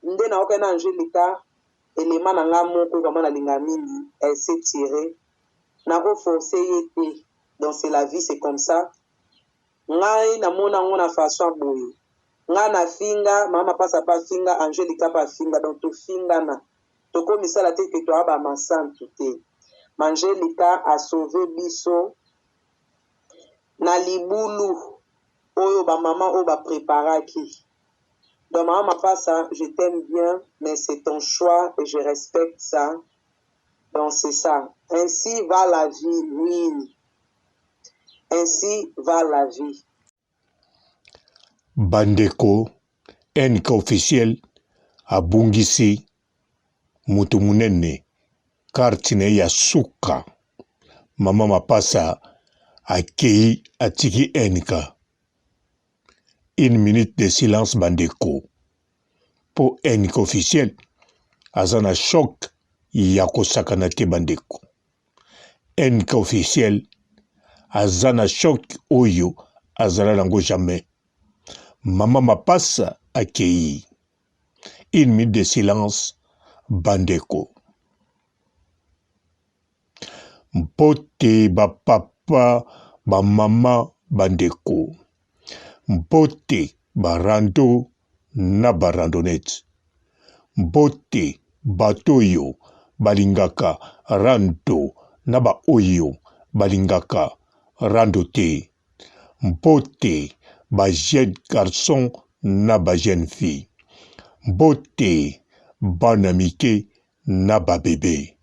nde na oka na Angelica élément na nga moko vraiment na linga mingi, elle s'est tirée na ko forcer yete. Donc c'est la vie, c'est comme ça. Ngai na mona ngona façon boye. Nga na finga, mama pasa pa finga, Angelica pa finga, donc to finga na. To ko misala te ke to aba masantu te. Angelica a sauvé biso na libulu oyo ba maman oyo ba préparaki. Donc maman pasa, je t'aime bien, mais c'est ton choix et je respecte ça. Donc c'est ça. Ainsi va la vie, oui. Ainsi va la vie. Bandeko, NK officiel, abungisi, mutu munene, kartine ya suka. Mama mapasa, akei atiki NK. Une minute de silence bandeko. Po NK officiel, azana choc, yako sakanate bandeko. NK officiel, azana choc oyo, azala lango jamais. Mama mapasa akei. Une minute de silence, bandeko. Mpote ba papa, ba mama, bandeko. Mpote ba rando, na ba randonnette. Mpote batoyo, balingaka rando, na ba oyo, balingaka rando te. Mpote ba jeune garçon, na ba jeune fille. Mbote bana mike na ba bébé.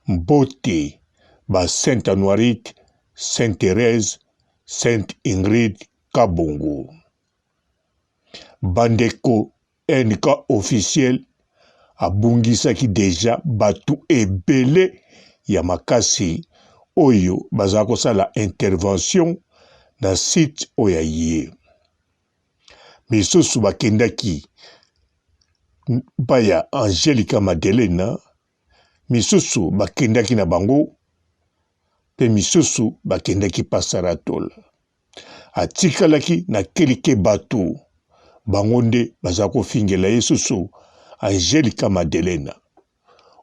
Mbote ba Sainte Anoirite, Sainte Thérèse, Sainte Ingrid Kabongo. Bandeko NK officiel abungisaki deja batu ebele ya makasi oyo baza kosala intervention na site oya ye. Misusu bakendaki baya Angelica Madelena, misusu bakendaki na bango, pe misusu bakendaki Pasaratola. Atikalaki na kelike bato, bango nde bazako fingela yesusu Angelica Madelena.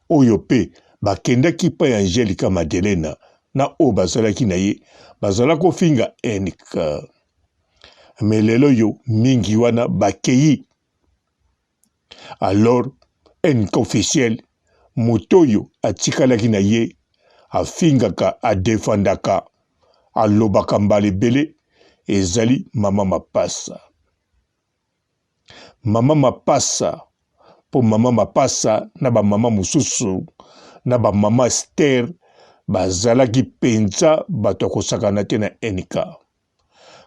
Oyo pe bakendaki pa ya Angelica Madelena, na o bazalaki na ye, bazalako finga NK. Melelo yo mingi wana bakei. Alors, NK officiel, motoyo atikalaki na ye, afingaka, adefandaka, alobaka mbale bele, ezali mama mapasa. Mama mapasa, po mama mapasa, na ba mama mususu, na ba mama Esther, bazalaki penza, bato kosakana te na NK.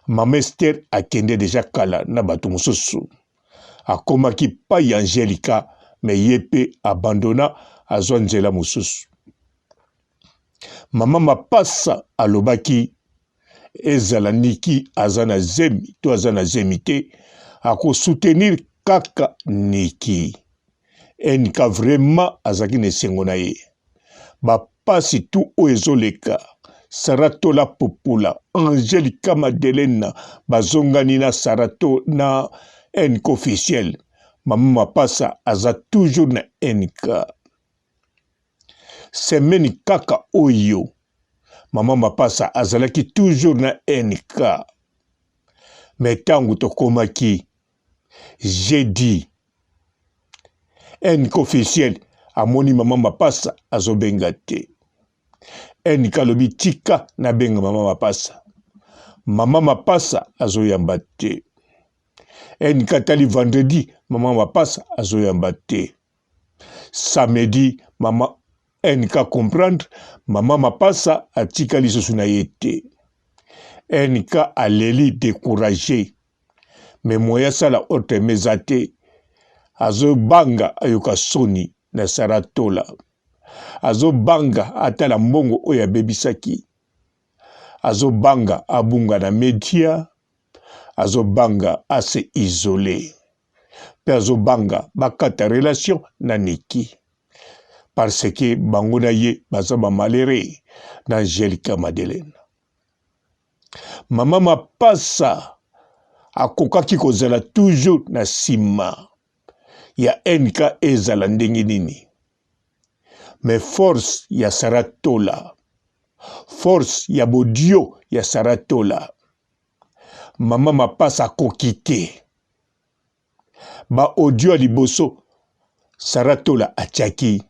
Mama Esther akende deja kala na bato mususu. Akomaki pa ya Angelica, me yepe abandona azwa nzela mususu. Mama mapasa alobaki ezala niki azana zemi, to azana zemi te, ako soutenir kaka niki. NK vraiment azaki nesengo na ye. Bapasi tu oezoleka, Saratola Popula, Angelica Madelena, bazongani na Sarato na NK officiel. Mama mapasa aza toujours na NK. Semeni kaka oyo. Mama mapasa azalaki toujours na NK. Metangu tokomaki. Jeudi. NK officiel. Amoni mama mapasa azobenga te. NK lobi tika na benga mama mapasa. Mama mapasa azoyamba te. NK tali vendredi, mama mapasa azoyamba te. Samedi, mama NK comprendre, mama mapasa atika lisusu na ye te. NK aleli découragé. Mais moya sala ote mezate. Azo banga ayoka soni na Saratola. Azo banga atala mbongo oya bebisaki. Azo banga abunga na media. Azo banga ase isolé. Pe azo banga bakata relation na Niki. Parce que bango na ye bazaba malere na Angelica Madelena. Mama mapasa akokaki kozala toujours na sima ya NK ezala ndenge nini. Mais force ya Saratola, force ya bodio ya Saratola, mama Mapasa akoki te. Ba audio liboso Saratola atiaki,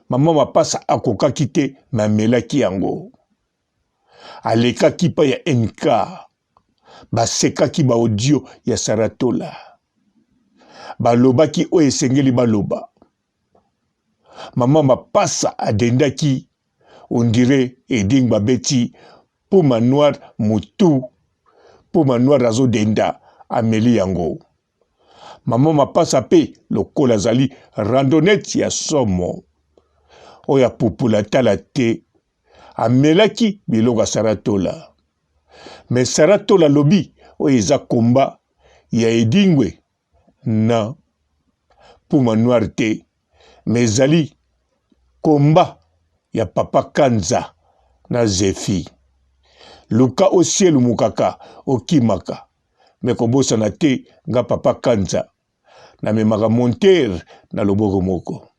mama Mapasa akokaki te, mamelaki yango. Alekaki pa ya NK, basekaki ba audio ya Saratola, balobaki oyo esengeli baloba. Mama Mapasa adendaki, on dirait Eding Babeti, Puma Noir Moutou, Puma Noir Azo Denda, Amélie Yango. Mama Mapasa pe, lokola zali, randonnette ya somo, oya pupula tala te, amelaki bilonga Saratola. Mais Saratola lobi, oya eza komba, ya Edingwe, na Puma Noir te, mais zali, komba, ya papa Kanza, na Zefi. Luka osielu mukaka, okimaka, me kobosa na te, nga papa Kanza, na memaka monter, na loboko moko.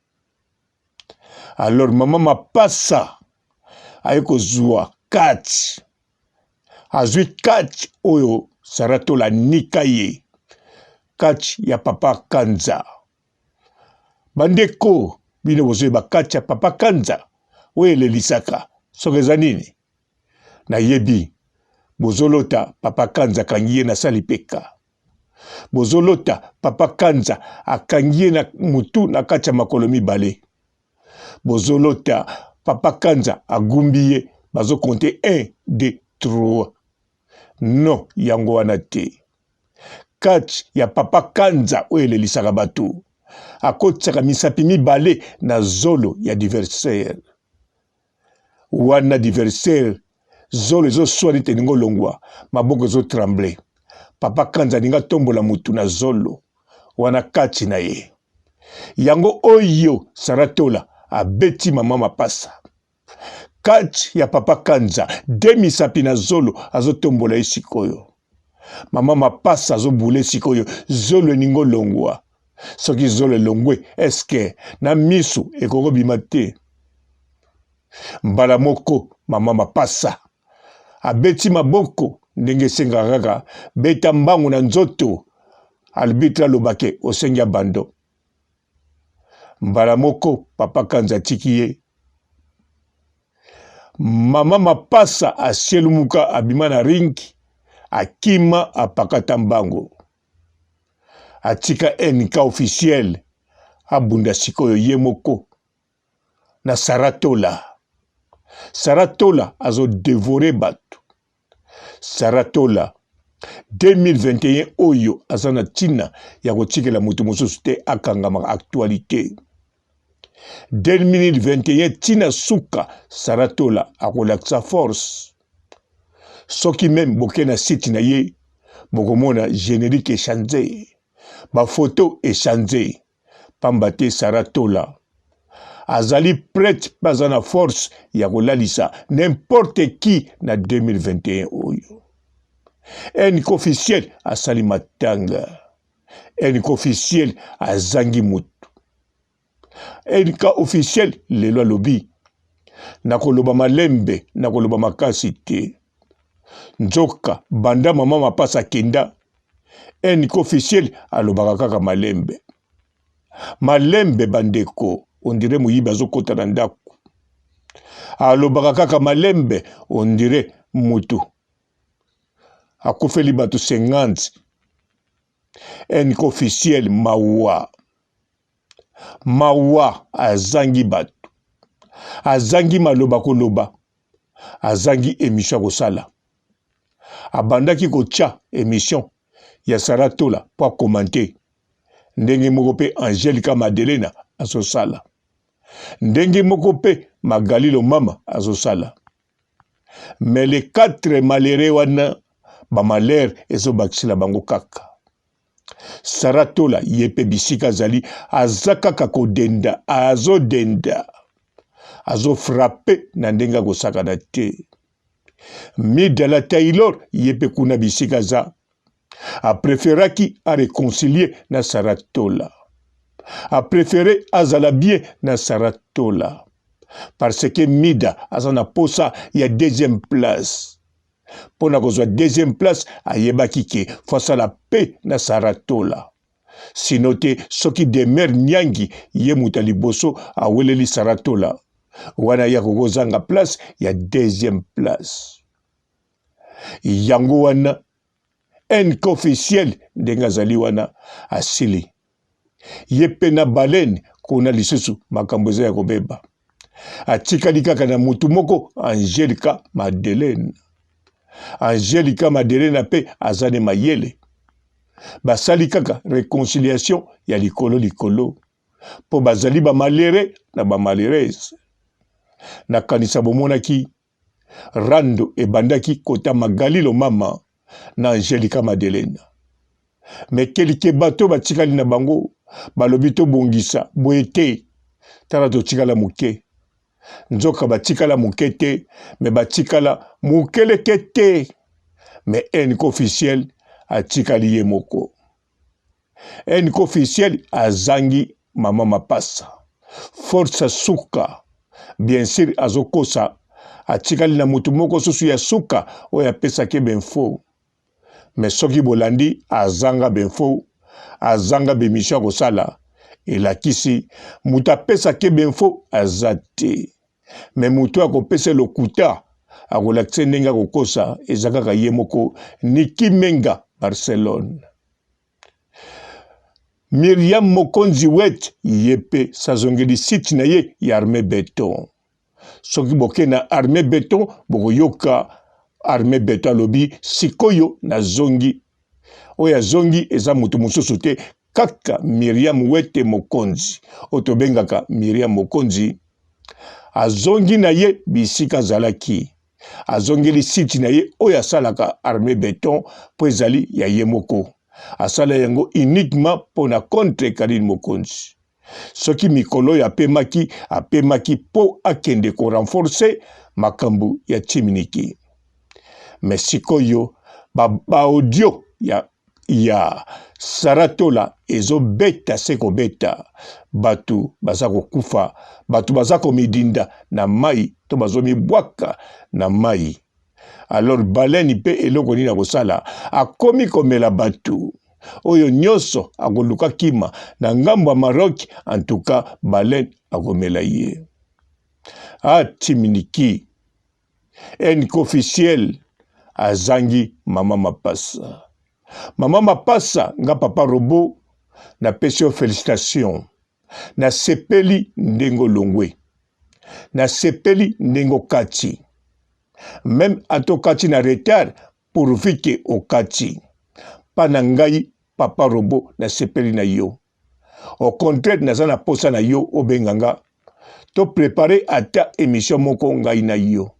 Alors mama Mapasa, ayeko zwa kati, azwi kati oyo Saratola nikaye, kati ya papa Kanza. Bandeko, bino bozoe ba kati ya papa Kanza, oyo lelisaka, sokeza nini? Na yebi, bozolota papa Kanza kangiye na salipeka. Bozolota papa Kanza akangiye na mutu na kati ya makolo mibale. Bozolota papa Kanza agumbiye, bazo konte 1, 2, 3. Non, yango wana te. Kati ya papa Kanza oyo lelisaka batu, akotsaka misapi mibale na zolo ya diversaire. Wana diversaire, zolo ezo swari teningo longwa, maboko ezo tremble. Papa Kanza ninga tombola mutu na zolo, wana kati na ye. Yango oyo Saratola abeti mama Mapasa. Kati ya papa Kanza, demi sapi na zolo azo tombola ye sikoyo. Mama Mapasa azo boule sikoyo, zolo ningo longwa. Soki zolo longwe, eske na misu ekoko bimate. Mbala moko mama Mapasa abeti maboko ndenge senga kaka, beta mbangu na nzoto, albitra lobake osengi abando. Mbala moko papa Kanza tikiye. Mama Mapasa asielumuka abima na ringi, akima apakata mbangu. Atika NK officiel, abunda sikoyo ye moko na Saratola. Saratola azo dévoré batu. Saratola 2021 oyo azana tina ya kotikela mutu mosusu te akangama actualité. 2021 tina suka Saratola akolakisa force. Soki même boke na site na ye, bokomona générique échangé, ba photo échangé, pambate Saratola azali prête pas na force ya kolalisa n'importe qui na 2021 oyo. NK officiel asali matanga, NK officiel azangi mutu, NK officiel lelo alobi nakoloba malembe, nakoloba makasi te. Nzoka banda mama Mapasa kenda, NK officiel alobaka kaka malembe. Malembe bandeko, on dirait muyiba azo kota na ndako. Alobaka kaka malembe, on dirait mutu akufeli batu 50. NK officiel mawa. Mawa azangi batu, azangi maloba koloba, azangi émission kosala. Abandaki kotia émission ya Saratola po commenter. Ndenge moko pe Angelica Madelena azosala. Ndenge moko pe Magalilo Mama azosala. Mais les 4 malheureux wana ba malheur ezo bakisila bango kaka. Saratola yepe bisika zali azakaka kodenda, azo denda, azo frappe na ndenga kosaka na te. Midala Taylor yepe kuna bisika za a préféraki a réconcilier na Saratola. a préféré azala bien na Saratola parce que Mida azana posa ya deuxième place pour na kozwa deuxième place ayebaki ke face à la paix na Saratola sinon te soki demer nyangi ye muta liboso aweleli Saratola wana ya kokozanga place ya deuxième place yango wana NK officiel ndenga zali wana asili ye pe na baleine kuna lisusu makambo eza ya kobeba atikali kaka na mutu moko Angelica Madeleine ape azane mayele basali kaka réconciliation ya likolo po bazali ba malere na ba malheureuse na kanisa bomonaki rando ebandaki kota Magalilo mama na Angelica Madeleine mais kelike bato batikali na bango balobi to bongisa boete tala to tikala muke nzoka batikala muke te mais batikala mukeleke te mais NK officiel atikali ye moko NK officiel azangi mama mapasa force suka bien sûr azokosa atikali na mutu moko susu ya suka oyo apesaki benfo mais soki bolandi azanga benfo azanga bemission kosala elakisi mutu apesaki benfo azate mais mutu akopesa lokuta akolakisa ndenge akokosa eza kaka ye moko Niki Menga Barcelone Miriam Mokonzi Wet yepe sazongeli site na ye ya Armée Béton soki boke na Armée Béton bokoyoka Armée Béton alobi sikoyo na zongi oya zongi eza mutu mosusu te kaka Miriam Wete Mokonzi otobengaka Miriam Mokonzi azongi na ye bisika zalaki azongeli site na ye oyo asalaka Armée Béton po ezali ya ye moko asala yango uniquement pona contre Karine Mokonzi soki mikolo oyo apemaki po akende ko renforcer makambo ya Timiniki mais sikoyo ba audio ya Saratola ezobeta seko beta batu baza kokufa batu baza komidinda na mai to bazomi bwaka na mai alors baleine pe eloko nini akosala akomi komela batu oyo nyonso akoluka kima na ngambo ya Maroc en tout cas baleine akomela ye Timiniki NK officiel azangi mama mapasa Mama mapasa nga papa Robo na pesio félicitation na sepeli ndengo longwe na sepeli ndengo kati même ato kati na retard pourvu que au kati pa na ngai papa Robo na sepeli na yo au contraire naza na posa na yo obenganga to préparer ata émission moko ngai na yo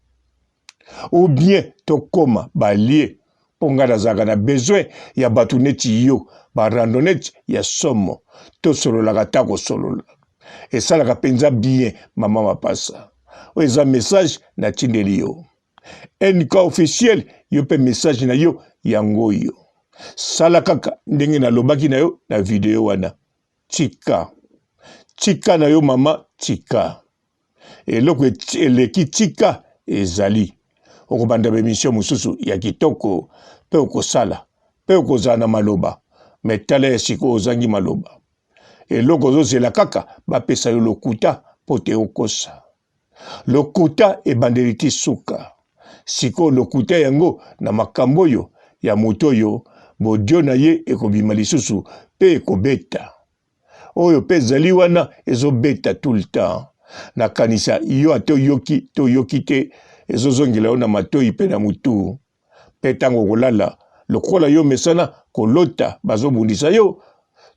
ou bien to koma balie ponga nazaka na besoin ya batu neti yo ba randonnette ya somo to sololaka ta kosolola esalaka penza bien mama mapasa oyo eza message na tindeli yo NK officiel yo pe message na yo yango yo sala kaka ndenge nalobaki na yo na video wana tika na yo mama tika eloko eleki tika ezali okobanda bemission mosusu ya kitoko pe okosala pe okozala na maloba metala ya siko ozangi maloba eloko ozozela kaka bapesa yo lokuta po te okosa lokuta ebandeli ti suka siko lokuta yango na makambo oyo ya moto oyo bodio na ye ekobima lisusu pe ekobeta oyo pe ezali wana ezobeta tout le temps nakanisa yo ate oyoki te ezozongela yo na matoi pe na mutu pe ntango kolala lokola yo mesana kolota bazobundisa yo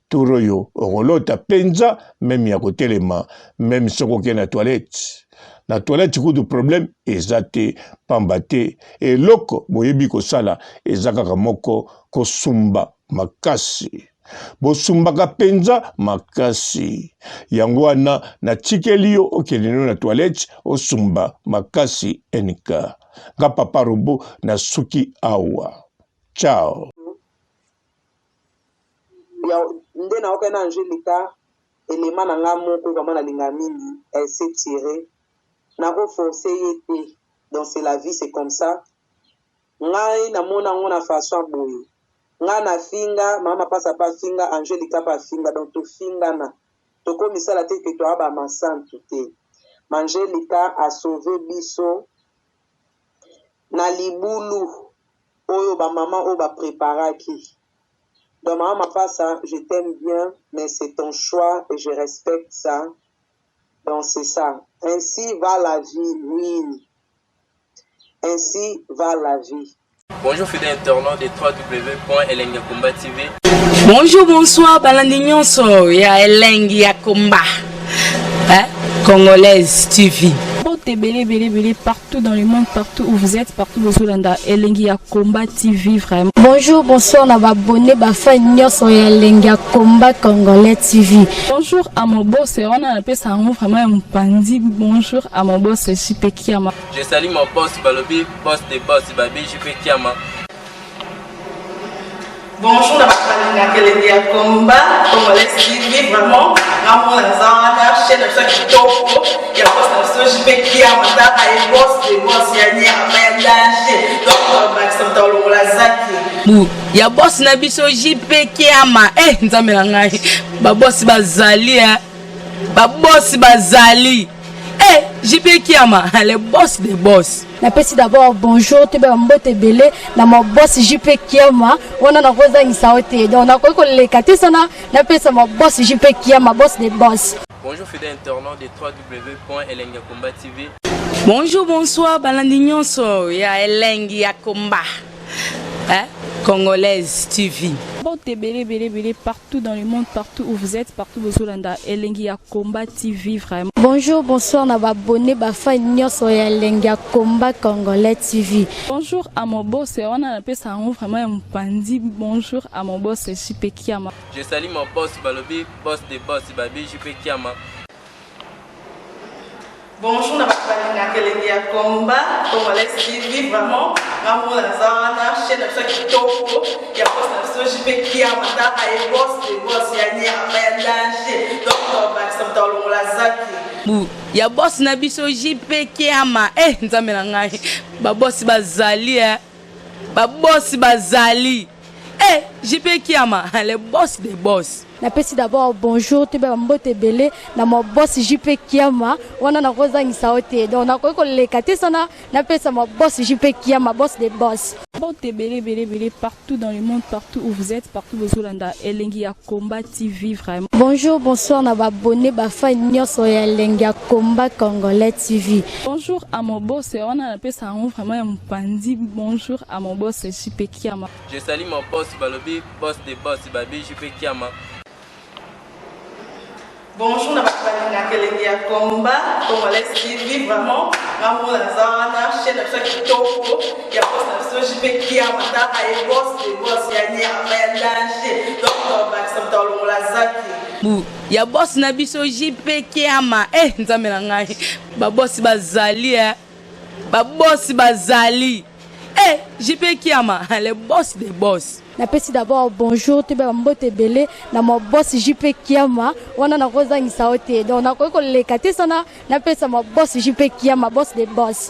turo yo okolota penza meme ya kotelema meme soko oke na toilette kudu problème eza te pamba te eloko boyebi kosala eza kaka moko kosumba makasi bosumbaka penza makasi yango wana natikeli yo okende na toilette osumba makasi NK nga papa Robo na suki awa ciao nde naoke na Angelica élément na nga moko vraiment nalinga mingi s'est tiré nakoforce ye te. Donc c'est la vie, c'est comme ça. Ngai namona ngo na façon boye nga na finga mama pasa pa finga Angelica pa finga donc to finga na toko misala te ke to aba masantu te. Angelica a sauvé biso na libulu oyo ba maman oyo ba préparaki. Donc maman pasa, je t'aime bien mais c'est ton choix et je respecte ça. Donc c'est ça. Ainsi va la vie, oui. Ainsi va la vie. Bonjour fidèles internautes de www.elengiakomba TV. Bonjour, bonsoir, balandi nyonso ya Elengi ya Komba. Congolaise TV. Belé, partout dans le monde, partout où vous êtes, partout où vous êtes, Elengi ya Komba TV vraiment. Bonjour, bonsoir, on va abonner Bafa Nyonso ya Elengi ya Komba Congolais TV. Bonjour à mon boss, on a appelé ça vraiment un pandi. Bonjour à mon boss, JP Kiama. Je salue mon boss Balobi, boss des boss Babi, JP Kiama. Bonjour, na Elengi ya Komba Congolais TV vraiment. Ngamo na zana chaîne de ça kitoko ya boss na JP Kiama ta ay boss des boss ya ni ama danger. Donc on va accepter le la zaki. Ya boss na biso JP Kiama nzambe na ngai ba boss bazali ba boss bazali JP Kiama le boss des boss. Napesi d'abord bonjour te ba mbote belé na mo boss JP Kiama wana na koza ngisaote donc na ko lekate sana napesa mo boss JP Kiama boss des boss. Bonjour fidèles internautes de www.elengiakomba TV. Bonjour, bonsoir, balandi nyonso ya Elengi ya Komba. Congolaise TV. Belé, partout dans le monde, partout où vous êtes, partout où vous êtes, Elengi ya Komba TV vraiment. Bonjour, bonsoir, on va abonner Bafa Nyonso ya Elengi ya Komba Congolais TV. Bonjour à mon boss, on a appelé ça vraiment un pandi. Bonjour à mon boss, JP Kiama. Je salue mon boss Balobi, boss des boss Babi, JP Kiama. Bonjour, na Elengi ya Komba Congolais TV vraiment. Ngamo na zana chaîne de ça kitoko ya boss na JP Kiama ta ay boss des boss ya ni ama danger. Donc on va accepter le la zaki. Ya boss na biso JP Kiama nzambe na ngai ba boss bazali ba boss bazali JP Kiama le boss des boss. Napesi d'abord bonjour te ba mbote belé na mo boss JP Kiama wana na koza ngisaote donc na ko lekate sana napesa mo boss JP Kiama boss des boss. Belé, partout dans le monde, partout où vous êtes, partout où vous êtes, Elengi ya Komba TV vraiment. Bonjour, bonsoir, on va abonner Bafa Nyonso ya Elengi ya Komba Congolais TV. Bonjour à mon boss, on a appelé ça vraiment un pandi. Bonjour à mon boss, JP Kiama. Je salue mon boss Balobi, boss des boss Babi, JP Kiama. Bonjour, na Elengi ya Komba Congolais TV vraiment. Ngamo na zana chaîne de ça kitoko ya boss na JP Kiama ta ay boss des boss ya ni ama danger. Donc on va accepter le la zaki. Ya boss na biso JP Kiama nzambe na ngai ba boss bazali ba boss bazali JP Kiama le boss des boss. Napesi d'abord bonjour te ba mbote belé na mo boss JP Kiama wana na koza ngisaote donc na ko lekate sana napesa mo boss JP Kiama boss des boss.